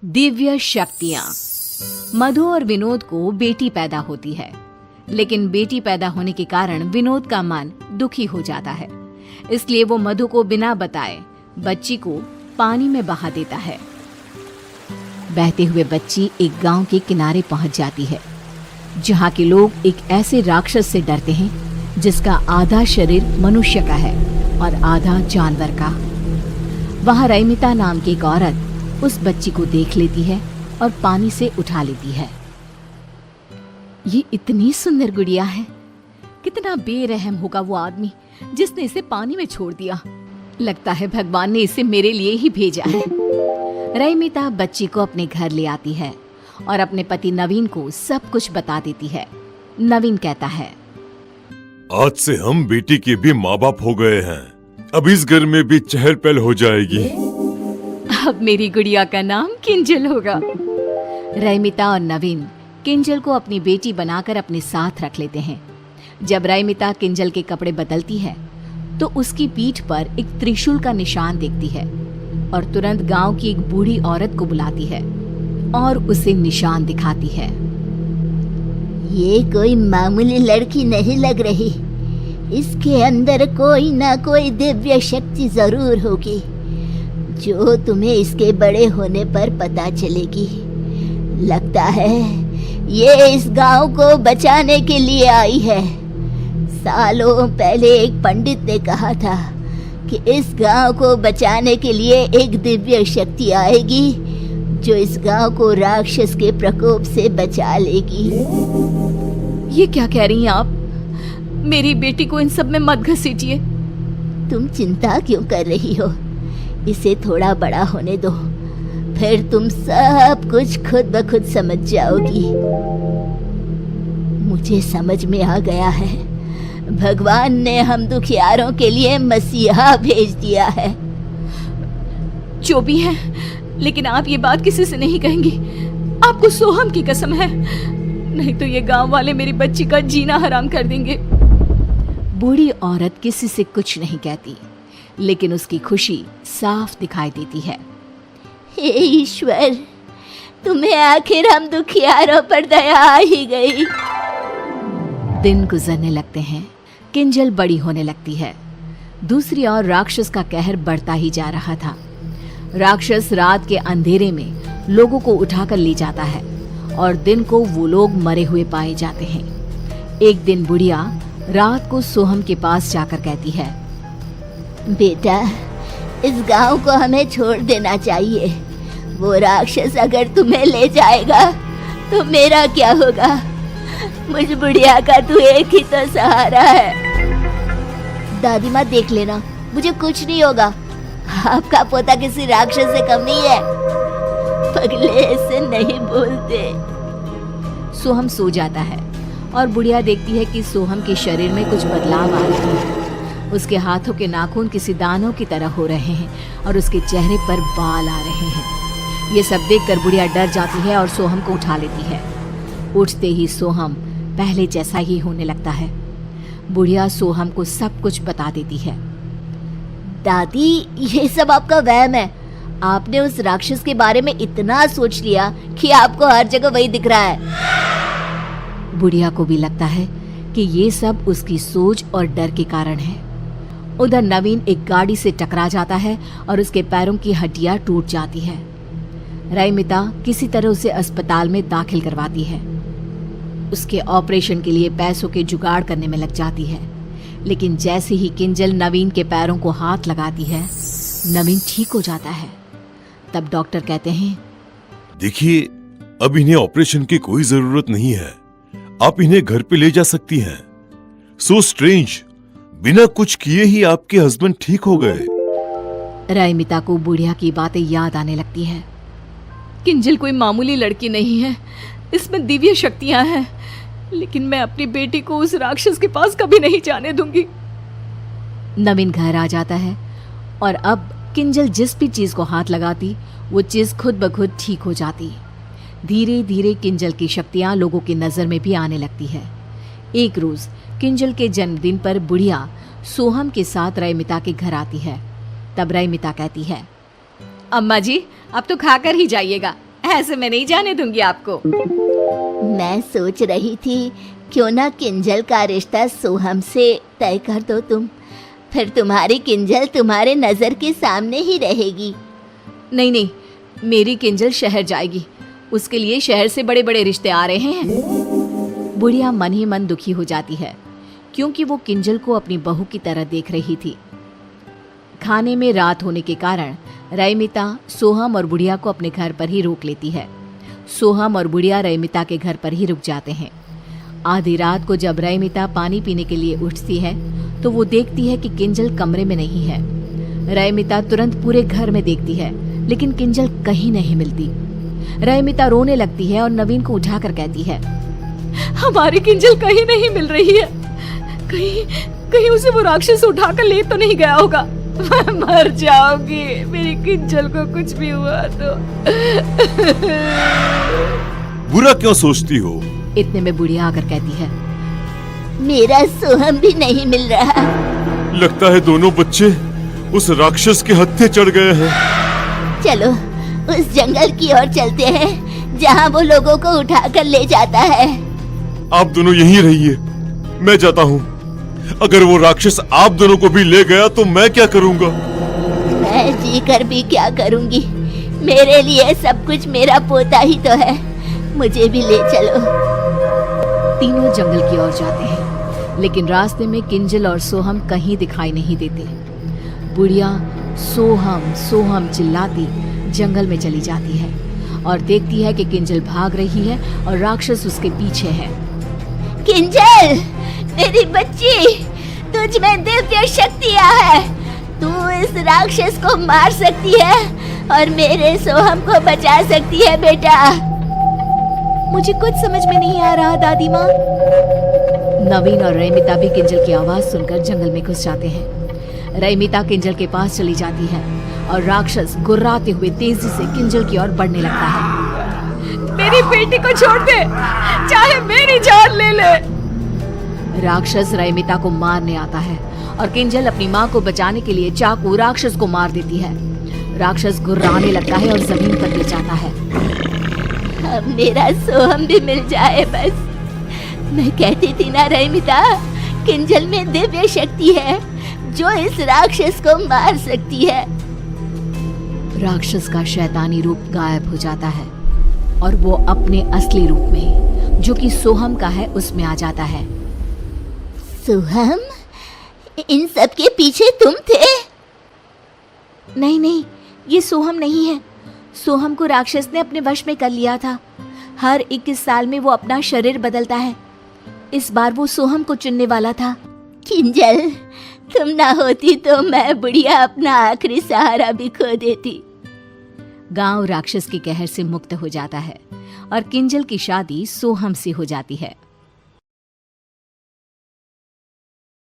दिव्य शक्तियां। मधु और विनोद को बेटी पैदा होती है, लेकिन बेटी पैदा होने के कारण विनोद का मन दुखी हो जाता है। इसलिए वो मधु को बिना बताए बच्ची को पानी में बहा देता है। बहते हुए बच्ची एक गांव के किनारे पहुंच जाती है, जहां के लोग एक ऐसे राक्षस से डरते हैं जिसका आधा शरीर मनुष्य का है और आधा जानवर का। वहां रैमिता नाम की एक औरत उस बच्ची को देख लेती है और पानी से उठा लेती है। ये इतनी सुंदर गुड़िया है, कितना बेरहम होगा वो आदमी जिसने इसे पानी में छोड़ दिया। लगता है भगवान ने इसे मेरे लिए ही भेजा है। रैमिता बच्ची को अपने घर ले आती है और अपने पति नवीन को सब कुछ बता देती है। नवीन कहता है, आज से हम बेटी के भी माँ बाप हो गए हैं। अब इस घर में भी चहल पहल हो जाएगी। अब मेरी गुड़िया का नाम किंजल होगा। रैमिता और नवीन किंजल को अपनी बेटी बनाकर अपने साथ रख लेते हैं। जब रैमिता किंजल के कपड़े बदलती है तो उसकी पीठ पर एक त्रिशूल का निशान देखती है और तुरंत गांव की एक बूढ़ी औरत को बुलाती है और उसे निशान दिखाती है। ये कोई मामूली लड़की नहीं लग रही, इसके अंदर कोई ना कोई दिव्य शक्ति जरूर होगी जो तुम्हें इसके बड़े होने पर पता चलेगी। लगता है ये इस गांव को बचाने के लिए आई है। सालों पहले एक पंडित ने कहा था कि इस गांव को बचाने के लिए एक दिव्य शक्ति आएगी जो इस गांव को राक्षस के प्रकोप से बचा लेगी। ये क्या कह रही हैं आप? मेरी बेटी को इन सब में मत घसीटिए। तुम चिंता क्यों कर रही हो? इसे थोड़ा बड़ा होने दो, फिर तुम सब कुछ खुद ब खुद समझ जाओगी। मुझे समझ में आ गया है, भगवान ने हम दुखियारों के लिए मसीहा भेज दिया है। जो भी है, लेकिन आप ये बात किसी से नहीं कहेंगी। आपको सोहम की कसम है, नहीं तो ये गांव वाले मेरी बच्ची का जीना हराम कर देंगे। बूढ़ी औरत किसी से कुछ नहीं कहती, लेकिन उसकी खुशी साफ दिखाई देती है। हे ईश्वर, तुम्हें आखिर हम दुखियारों पर दया आ ही गई। दिन गुजरने लगते हैं, किंजल बड़ी होने लगती है। दूसरी ओर राक्षस का कहर बढ़ता ही जा रहा था। राक्षस रात के अंधेरे में लोगों को उठाकर ले जाता है और दिन को वो लोग मरे हुए पाए जाते हैं। एक दिन बुढ़िया रात को सोहम के पास जाकर कहती है, बेटा, इस गांव को हमें छोड़ देना चाहिए। वो राक्षस अगर तुम्हें ले जाएगा तो मेरा क्या होगा? मुझ बुढ़िया का तू एक ही तो सहारा है। दादी माँ देख लेना, मुझे कुछ नहीं होगा। आपका पोता किसी राक्षस से कम नहीं है। पगले ऐसे नहीं बोलते। सोहम सो जाता है और बुढ़िया देखती है कि सोहम के शरीर में कुछ बदलाव आ रहे हैं। उसके हाथों के नाखून किसी दानों की तरह हो रहे हैं और उसके चेहरे पर बाल आ रहे हैं। ये सब देखकर बुढ़िया डर जाती है और सोहम को उठा लेती है। उठते ही सोहम पहले जैसा ही होने लगता है। बुढ़िया सोहम को सब कुछ बता देती है। दादी, ये सब आपका वहम है। आपने उस राक्षस के बारे में इतना सोच लिया कि आपको हर जगह वही दिख रहा है। बुढ़िया को भी लगता है कि ये सब उसकी सोच और डर के कारण है। उधर नवीन एक गाड़ी से टकरा जाता है और उसके पैरों की हड्डियां टूट जाती है। रैमिता किसी तरह उसे अस्पताल में दाखिल करवाती है। उसके ऑपरेशन के लिए पैसों के जुगाड़ करने में लग जाती है, लेकिन जैसे ही किंजल नवीन के पैरों को हाथ लगाती है, नवीन ठीक हो जाता है। तब डॉक्टर कहते हैं, देखिए, अब इन्हें ऑपरेशन की कोई जरूरत नहीं है। आप इन्हें घर पे ले जा सकती हैं। सो स्ट्रेंज, बिना कुछ किए ही आपके हस्बैंड ठीक हो गए। रैमिता को बुढ़िया की बातें याद आने लगती है। किंजल कोई मामूली लड़की नहीं है, इसमें दिव्य शक्तियां हैं, लेकिन मैं अपनी बेटी को उस राक्षस के पास कभी नहीं जाने दूंगी। नवीन घर आ जाता है और अब किंजल जिस भी चीज को हाथ लगाती वो चीज खुद ब खुद ठीक हो जाती। धीरे धीरे किंजल की शक्तियां लोगों की नजर में भी आने लगती है। एक रोज किंजल के जन्मदिन पर बुढ़िया सोहम के साथ रैमिता के घर आती है। तब रैमिता कहती है, अम्मा जी, अब तो खाकर ही जाइएगा, ऐसे मैं नहीं जाने दूंगी आपको। मैं सोच रही थी क्यों ना किंजल का रिश्ता सोहम से तय कर दो तुम, फिर तुम्हारी किंजल तुम्हारे नजर के सामने ही रहेगी। नहीं नहीं, मेरी किंजल शहर जाएगी, उसके लिए शहर से बड़े बड़े रिश्ते आ रहे हैं। बुढ़िया मन ही मन दुखी हो जाती है क्योंकि वो किंजल को अपनी बहू की तरह देख रही थी। खाने में रात होने के कारण रईमिता सोहम और बुढ़िया को अपने घर पर ही रोक लेती है। सोहम और बुढ़िया रईमिता के घर पर ही रुक जाते हैं। आधी रात को जब रईमिता पानी पीने के लिए उठती है तो वो देखती है कि किंजल कमरे में नहीं है। रईमिता तुरंत पूरे घर में देखती है लेकिन किंजल कहीं नहीं मिलती। रईमिता रोने लगती है और नवीन को उठाकर कहती है, हमारी किंजल कहीं नहीं मिल रही है, कहीं उसे वो राक्षस उठाकर ले तो नहीं गया होगा। मैं मर जाऊंगी, मेरी किंजल को कुछ भी हुआ तो। बुरा क्यों सोचती हो? इतने में बुढ़िया आकर कहती है, मेरा सोहम भी नहीं मिल रहा। लगता है दोनों बच्चे उस राक्षस के हत्थे चढ़ गए हैं। चलो उस जंगल की ओर चलते हैं जहाँ वो लोगों को उठाकर ले जाता है। आप दोनों यहीं रहिए, मैं जाता हूँ। अगर वो राक्षस आप दोनों को भी ले गया तो मैं क्या करूँगा? मैं जी कर भी क्या करूँगी, मेरे लिए सब कुछ मेरा पोता ही तो है, मुझे भी ले चलो। तीनों जंगल की ओर जाते हैं लेकिन रास्ते में किंजल और सोहम कहीं दिखाई नहीं देते। बुढ़िया सोहम सोहम चिल्लाती जंगल में चली जाती है और देखती है कि किंजल भाग रही है और राक्षस उसके पीछे है। किंजल, मेरी बच्ची, तुझ में दिव्य शक्तियाँ है, तू इस राक्षस को मार सकती है और मेरे सोहम को बचा सकती है बेटा। मुझे कुछ समझ में नहीं आ रहा दादी माँ। नवीन और रईमिता भी किंजल की आवाज सुनकर जंगल में घुस जाते हैं। रईमिता किंजल के पास चली जाती है और राक्षस गुर्राते हुए तेजी से किंजल की ओर बढ़ने लगता है। मेरी बेटी को छोड़ दे, चाहे मेरी जान ले ले। राक्षस रईमिता को मारने आता है और किंजल अपनी माँ को बचाने के लिए चाकू राक्षस को मार देती है। राक्षस गुर्राने लगता है और जमीन पर गिर जाता है। अब मेरा सोहम भी मिल जाए बस। मैं कहती थी ना रईमिता, किंजल में दिव्य शक्ति है जो इस राक्षस को मार सकती है। राक्षस का शैतानी रूप गायब हो जाता है और वो अपने असली रूप में, जो कि सोहम का है, उसमें आ जाता है। सोहम, इन सब के पीछे तुम थे? नहीं नहीं, ये सोहम नहीं है। सोहम को राक्षस ने अपने वश में कर लिया था। हर 21 साल में वो अपना शरीर बदलता है। इस बार वो सोहम को चुनने वाला था। किंजल, तुम ना होती तो मैं बुढ़िया अपना आखिरी सहारा भी खो देती। गांव राक्षस के कहर से मुक्त हो जाता है और किंजल की शादी सोहम से हो जाती है।